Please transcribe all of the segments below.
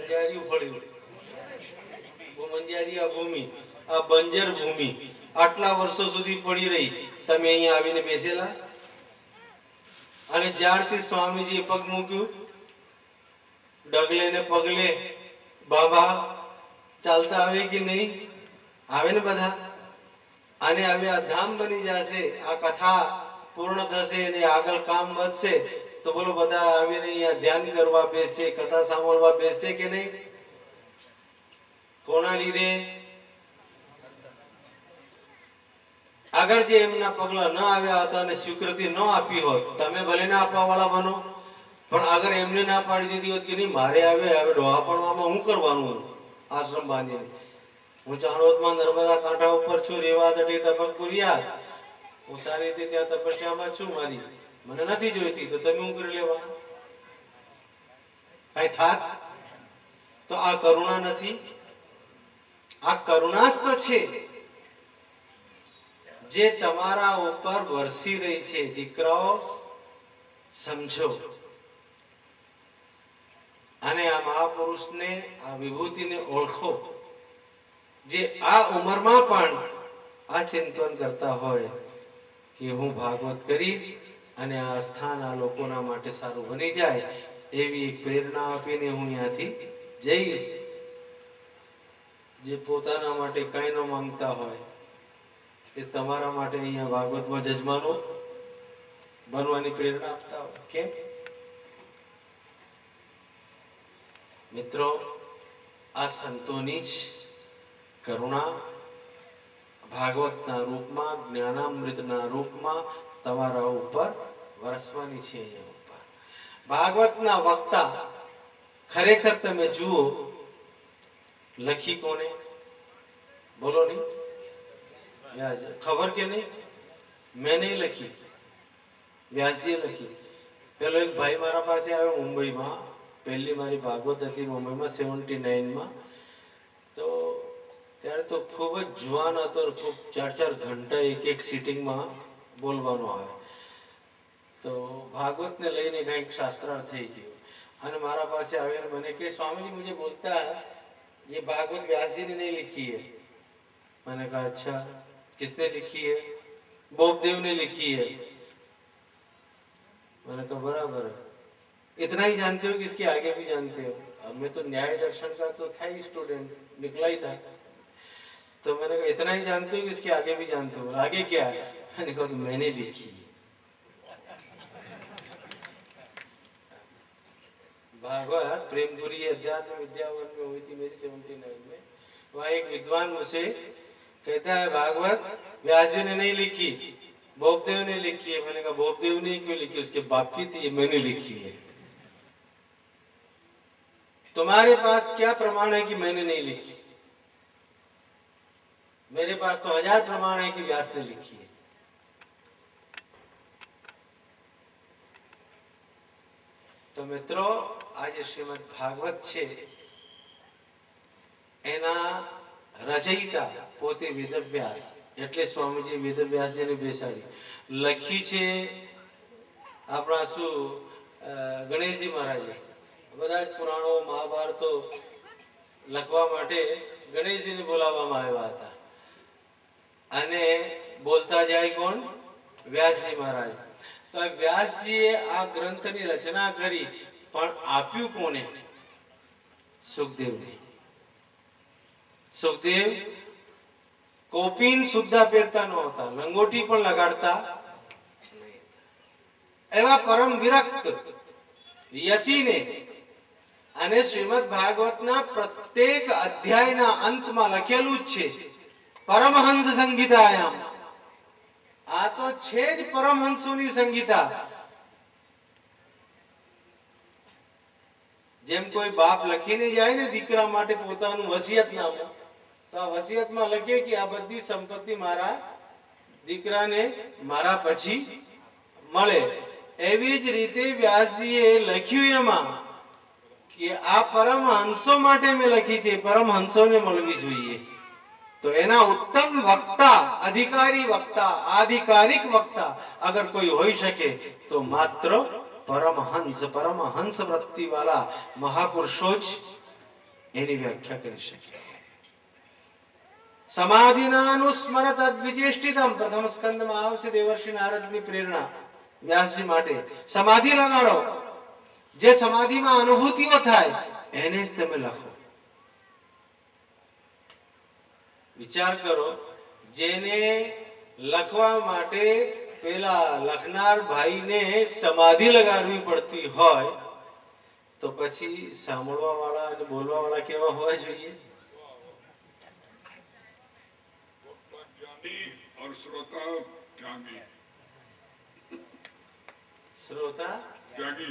બંજારી ઉફળ્યું, બંજારી આ ભૂમિ, આ બંજર ભૂમિ આટલા વર્ષો સુધી પડી રહી, તમે અહીંયા આવીને બેસેલા. અને જ્યારથી સ્વામીજીએ પગ મૂક્યું, ડગલે ને પગલે બાબા ચાલતા આવે કે નહીં આવે ને બધા. અને હવે આ ધામ બની જશે, આ કથા પૂર્ણ થશે અને આગળ કામ વધશે તો બોલો બધા આવીને અહીંયા ધ્યાન કરવા બેસે, કથા સાંભળવા બેસે કે નહીં? કોના લીધે? આગળ જે એમના પગલા ન આવ્યા હતા અને સ્વીકૃતિ ન આપી હોત, તમે ભલે ના આપવા વાળા બનો, પણ અગર એમને ના પાડી દીધી હોત કે નહીં મારે આવે હવે ડોહાપણવામાં હું કરવાનું આશ્રમ બાંધીને, હું ચાણોદમાં નર્મદા કાંઠા ઉપર છું, રેવા દડી તપકપુરિયા, હું સારી રીતે ત્યાં તપસ્યામાં છું, મારી મને નથી જોઈતી તો તમે હું કરી લેવા કઈ થાત? તો આ કરુણા નથી? આ કરુણા જ તો છે જે તમારા ઉપર વરસી રહી છે. દીકરાઓ સમજો અને આ મહાપુરુષને, આ વિભૂતિને ઓળખો, જે આ ઉંમરમાં પણ આ ચિંતન કરતા હોય કે હું ભાગવત કરીશ અને આ સ્થાન આ લોકોના માટે સારું બની જાય, એવી એક પ્રેરણા આપીને હું અહીંયાથી જઈશ. જે પોતાના માટે કઈ ન માંગતા હોય એ તમારા માટે અહીંયા ભાગવતમાં જજમાનો બનવાની પ્રેરણા આપતા હોય. કેમ મિત્રો? આ સંતોની જ કરુણા ભાગવતના રૂપમાં, જ્ઞાનામૃતના રૂપમાં તમારા ઉપર વરસવાની છે. અહીંયા ઉપર ભાગવતના વક્તા ખરેખર તમે જુઓ, લખી કોને બોલો નહીં? ખબર કે નહીં? મેં નહીં લખી, વ્યાસજીએ લખી. પેલો એક ભાઈ મારા પાસે આવ્યો મુંબઈમાં, પહેલી મારી ભાગવત હતી મુંબઈમાં 79માં. તો ત્યારે તો ખૂબ જ જુવાન હતો, ખૂબ 4-4 ઘંટા એક સિટિંગમાં બોલવાનો આવે. તો ભાગવતને લઈને કંઈક શાસ્ત્રાર્થ થઈ ગયો અને મારા પાસે આવીને મને કે स्वामी जी मुझे बोलता है ये भागवत व्यास जी ने नहीं लिखी है. मैंने कहा अच्छा किसने लिखी है? बोपदेव ने लिखी है. मैंने कहा बराबर है, इतना ही जानते हो कि इसके आगे भी जानते हो? अब मैं तो न्याय दर्शन का तो था ही स्टूडेंट, निकला ही था. तो मैंने कहा इतना ही जानते हो कि इसके आगे भी जानते हो? आगे क्या है? मैंने कहा तो मैंने लिखी है भागवत. प्रेमपुरी अध्यात्म विद्यावन में हुई थी मेरी 79 में. वहाँ एक विद्वान मुझसे कहता है भागवत व्यास जी ने नहीं लिखी, बोपदेव ने लिखी है. मैंने कहा बोपदेव ने क्यों लिखी? उसके बाप की थी, मैंने लिखी है. तुम्हारे पास क्या प्रमाण है कि मैंने नहीं लिखी? मेरे पास तो 1000 प्रमाण है कि व्यास ने लिखी है. तो मित्रों, आज श्रीमद भागवत છે એના રચયિતા પોતે વેદવ્યાસ, એટલે સ્વામીજી વેદવ્યાસજીને બેસાડી લખી છે આપણા શું ગણેશજી મહારાજે. બધા જ પુરાણો મહાભારતો લખવા માટે ગણેશજીને બોલાવવામાં આવ્યા હતા અને બોલતા જાય કોણ? વ્યાસજી મહારાજ. તો વ્યાસજીએ આ ગ્રંથની રચના કરી, પણ આપ્યું કોને? સુખદેવને. સુખદેવ કોપીન સુદ્ધા પહેરતા નહોતા, લંગોટી પણ લગાડતા એવા પરમ વિરક્ત યતિને અને શ્રીમદ ભાગવતના પ્રત્યેક અધ્યાયના અંતમાં લખેલું જ છે પરમહંસ સંહિતાયામ. આ તો છે જ પરમહંસોની સંહિતા. જેમ કોઈ બાપ લખીને જાય ને દીકરા માટે પોતાનું વસિયતનામું, તો આ વસિયતમાં લખે કે આ બધી સંપત્તિ મારા દીકરાને મારા પછી મળે. એવી જ રીતે વ્યાસજીએ લખ્યું એમાં કે આ પરમહંસો માટે મેં લખી છે, પરમહંસોને મળવી જોઈએ. તો એના ઉત્તમ વક્તા, અધિકારી વક્તા, આધિકારિક વક્તા અગર કોઈ હોઈ શકે તો માત્ર પરમહંસ, પરમહંસ વૃત્તિ વાળા મહાપુરુષો જ એની વ્યાખ્યા કરી શકીએ. સમાધિનાનુસ્મર તદ્વિચેષ્ટિતમ પ્રથમ સ્કંદમાં આવશે દેવર્ષિ નારદની પ્રેરણા વ્યાસજી માટે. સમાધિ લગાડો, જે સમાધિમાં અનુભૂતિઓ થાય એને જ તમે લખો. વિચાર કરો, જેને લખવા માટે પેલા લખનાર ભાઈને સમાધિ લગાડવી પડતી હોય તો પછી સાંભળવા વાળા અને બોલવા વાળા કેવા હોવા જોઈએ? और श्रोता त्यागी. श्रोता त्यागी.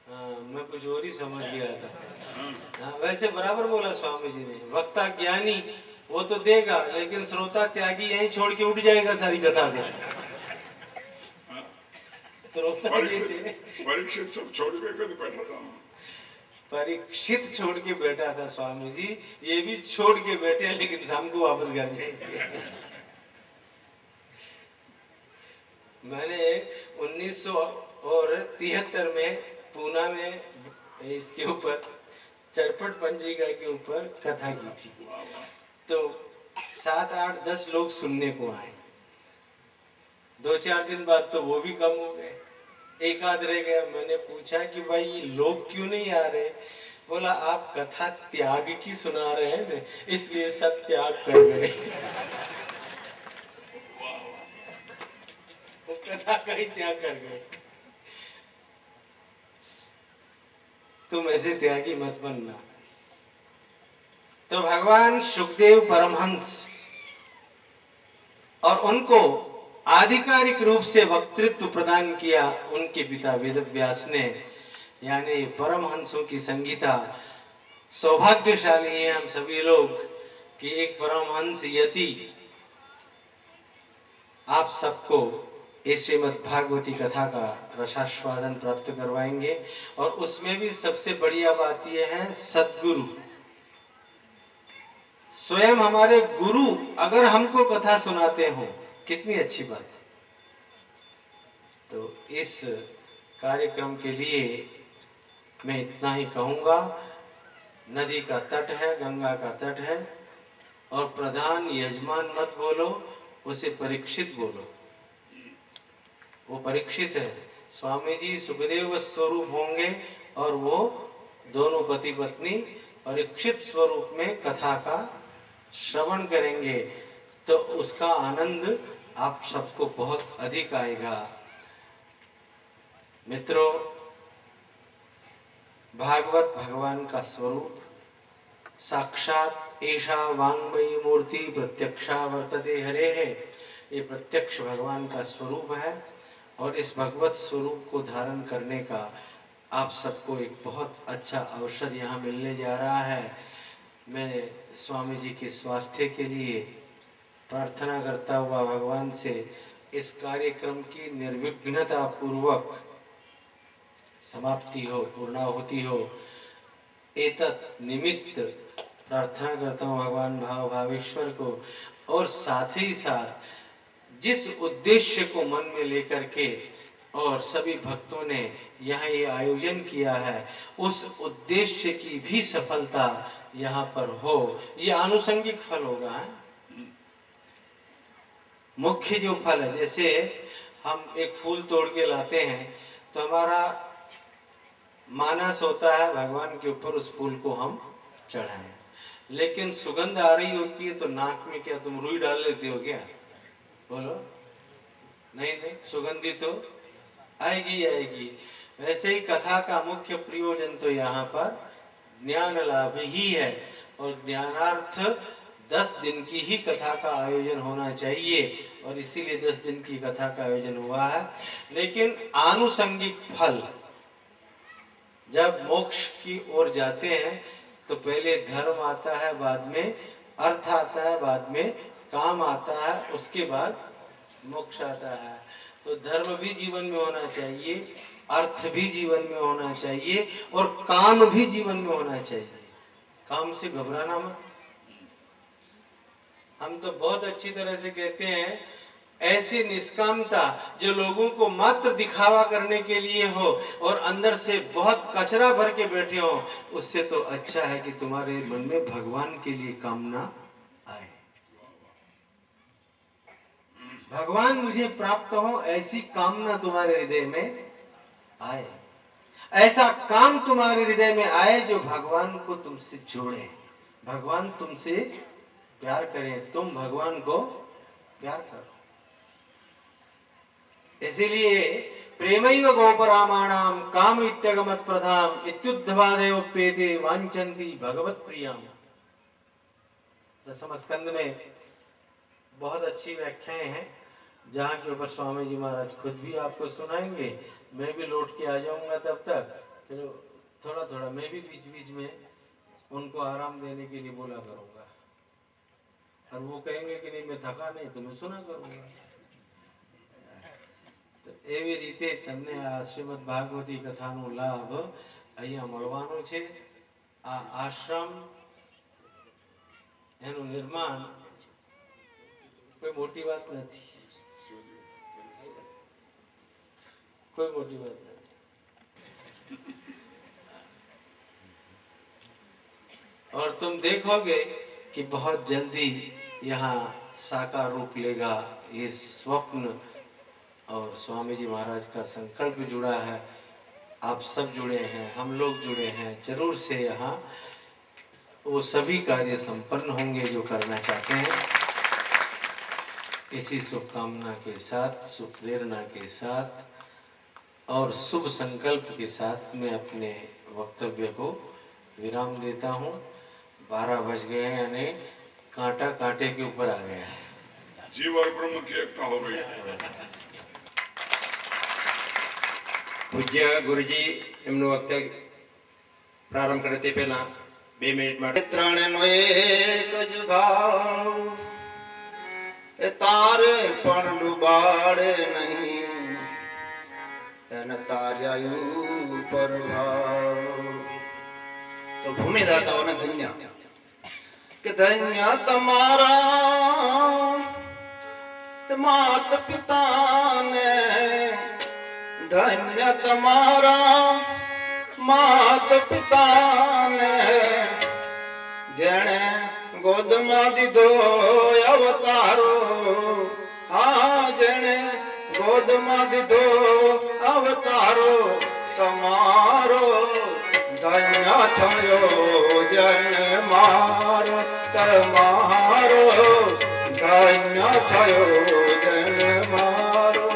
हाँ, मैं कुछ और ही समझ गया था. हाँ. हाँ, वैसे बराबर बोला स्वामी जी ने. वक्ता ज्ञानी वो तो देगा, लेकिन श्रोता त्यागी यहीं छोड़ के उठ जाएगा सारी कथा में. श्रोता परीक्षित सब छोड़ के बैठा था. परीक्षित छोड़ के बैठा था स्वामी जी, ये भी छोड़ के बैठे, लेकिन शाम को वापस घर जाएंगे. मैंने 1973 में पूना में इसके ऊपर चरपट पंजिका के ऊपर कथा की थी. तो 7, 8, 10 लोग सुनने को आए. 2-4 दिन बाद तो वो भी कम हो गए, एक आध रह गया. मैंने पूछा कि भाई ये लोग क्यों नहीं आ रहे? बोला आप कथा त्याग की सुना रहे हैं ना, इसलिए सब त्याग कर गए. वो कथा का ही त्याग कर गए. तुम ऐसे त्यागी मत बनना. तो भगवान सुखदेव परमहंस और उनको आधिकारिक रूप से वक्तृत्व प्रदान किया उनके पिता वेदव्यास ने. यानी परमहंसों की संगीता. सौभाग्यशाली हैं हम सभी लोग कि एक परमहंस यति आप सबको इस श्रीमद् भागवती कथा का रसास्वादन प्राप्त करवाएंगे. और उसमें भी सबसे बढ़िया बात यह है, सद्गुरु स्वयं हमारे गुरु अगर हमको कथा सुनाते हो, कितनी अच्छी बात है. तो इस कार्यक्रम के लिए मैं इतना ही कहूंगा. नदी का तट है, गंगा का तट है, और प्रधान यजमान मत बोलो, उसे परीक्षित बोलो. वो परीक्षित है. स्वामी जी सुखदेव स्वरूप होंगे और वो दोनों पति पत्नी परीक्षित स्वरूप में कथा का श्रवण करेंगे. तो उसका आनंद आप सबको बहुत अधिक आएगा. मित्रों, भागवत भगवान का स्वरूप साक्षात ऐसा वांगमयी मूर्ति प्रत्यक्षा वर्तते हरे है. ये प्रत्यक्ष भगवान का स्वरूप है और इस भगवत स्वरूप को धारण करने का आप सबको एक बहुत अच्छा अवसर यहाँ मिलने जा रहा है. मैं स्वामी जी के स्वास्थ्य के लिए प्रार्थना करता हुआ भगवान से इस कार्यक्रम की निर्विघ्नता पूर्वक समाप्ति हो, पूर्णाहुति हो, एतत् निमित्त प्रार्थना करता हूँ भगवान भावेश्वर को. और साथ ही साथ जिस उद्देश्य को मन में लेकर के और सभी भक्तों ने यहाँ ये आयोजन किया है, उस उद्देश्य की भी सफलता यहाँ पर हो. ये आनुषंगिक फल होगा. मुख्य जो फल है, जैसे हम एक फूल तोड़ के लाते हैं तो हमारा मानस होता है भगवान के ऊपर उस फूल को हम चढ़ाएं. लेकिन सुगंध आ रही होती है तो नाक में क्या तुम रुई डाल लेते हो क्या? बोलो. नहीं, सुगंधी तो आएगी आएगी. वैसे ही कथा का मुख्य प्रयोजन तो यहाँ पर ज्ञान लाभ ही है. और ज्ञानार्थ 10 दिन की ही कथा का आयोजन होना चाहिए और इसीलिए 10 दिन की कथा का आयोजन हुआ है. लेकिन आनुषंगिक फल, जब मोक्ष की ओर जाते हैं तो पहले धर्म आता है, बाद में अर्थ आता है, बाद में काम आता है, उसके बाद मोक्ष आता है. तो धर्म भी जीवन में होना चाहिए, अर्थ भी जीवन में होना चाहिए और काम भी जीवन में होना चाहिए. काम से घबराना मत. हम तो बहुत अच्छी तरह से कहते हैं ऐसी निष्कामता जो लोगों को मात्र दिखावा करने के लिए हो और अंदर से बहुत कचरा भर के बैठे हो, उससे तो अच्छा है कि तुम्हारे मन में भगवान के लिए कामना आए। भगवान मुझे प्राप्त हो, ऐसी कामना तुम्हारे हृदय में आए। ऐसा काम तुम्हारे हृदय में आए जो भगवान को तुमसे जोड़े, भगवान तुमसे प्यार करें, तुम भगवान को प्यार करो। इसीलिए प्रेमैव गोपरामाणाम काम इत्यगमत प्रधाम इत्युद्धवादेव पेते वांछन्ति भगवत प्रियम। दसम स्कंद में बहुत अच्छी व्याख्याएं हैं, जहाँ के ऊपर स्वामी जी महाराज खुद भी आपको सुनाएंगे। मैं भी लौट के आ जाऊंगा, तब तक फिर थोड़ा थोड़ा मैं भी बीच बीच में उनको आराम देने के लिए बोला करूंगा, और वो कहेंगे कि नहीं मैं थका नहीं तो मैं सुना करूंगा। તો એવી રીતે તમને આ શ્રીમદ ભાગવતી કથાનો લાભ અહીંયા મળવાનો છે। આ આશ્રમ, એનું નિર્માણ કોઈ મોટી વાત નથી, कोई मोटी बात नहीं। और तुम देखोगे कि बहुत जल्दी यहाँ साकार रूप लेगा ये स्वप्न, और स्वामी जी महाराज का संकल्प जुड़ा है, आप सब जुड़े हैं, हम लोग जुड़े हैं। जरूर से यहाँ वो सभी कार्य संपन्न होंगे जो करना चाहते हैं। इसी शुभकामना के साथ, शुभ प्रेरणा के साथ और शुभ संकल्प के साथ मैं अपने वक्तव्य को विराम देता हूँ। 12 बज गए हैं, यानी कांटा कांटे के ऊपर आ गया है। जीव और ब्रह्म की एकता हो गई। પૂજ્ય ગુરુજી એમનું વક્તવ્ય પ્રારંભ કરે તે પહેલા 2 મિનિટ માટે ત્રણનો એક જ ભાવ એ તારે પણ ડૂબાડે નહીં તન તાર્યાયુ પરભાવ। તો ભૂમિદાતાઓને ધન્ય કે ધન્ય તમારા માત પિતાને, धन्य तुम्हारा मात पिता ने, जेने गोद में दीधो अवतारो। हाँ, जेने गोद में दीधो अवतारो तमारो धन्य थयो जन्मारो तमारो धन्य थयो जन्मारो।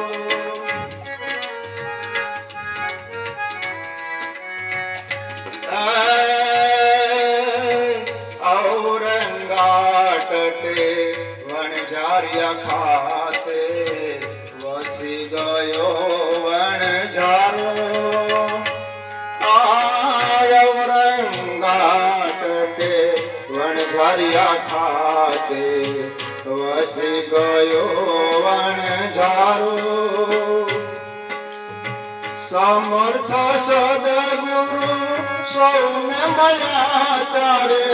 औरंगाटते वनझारिया खाते वसी गयो वनझारो। औरंगाटते वनझारिया खाते वसी गयो वनझारो। समर्थ सदगुरु सौने मया तारे,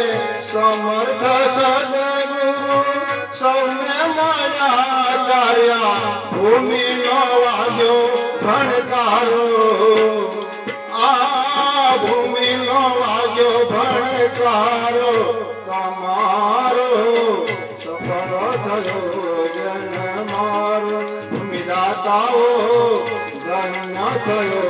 समर्थ सदगुरु सौने मया तार्या भूमि नो वाग्यो भणकारो। आ भूमि नो वाग्यो भणकारो तमारो सफल थयो जन्मारो। भूमिदाताओ धन्य थयो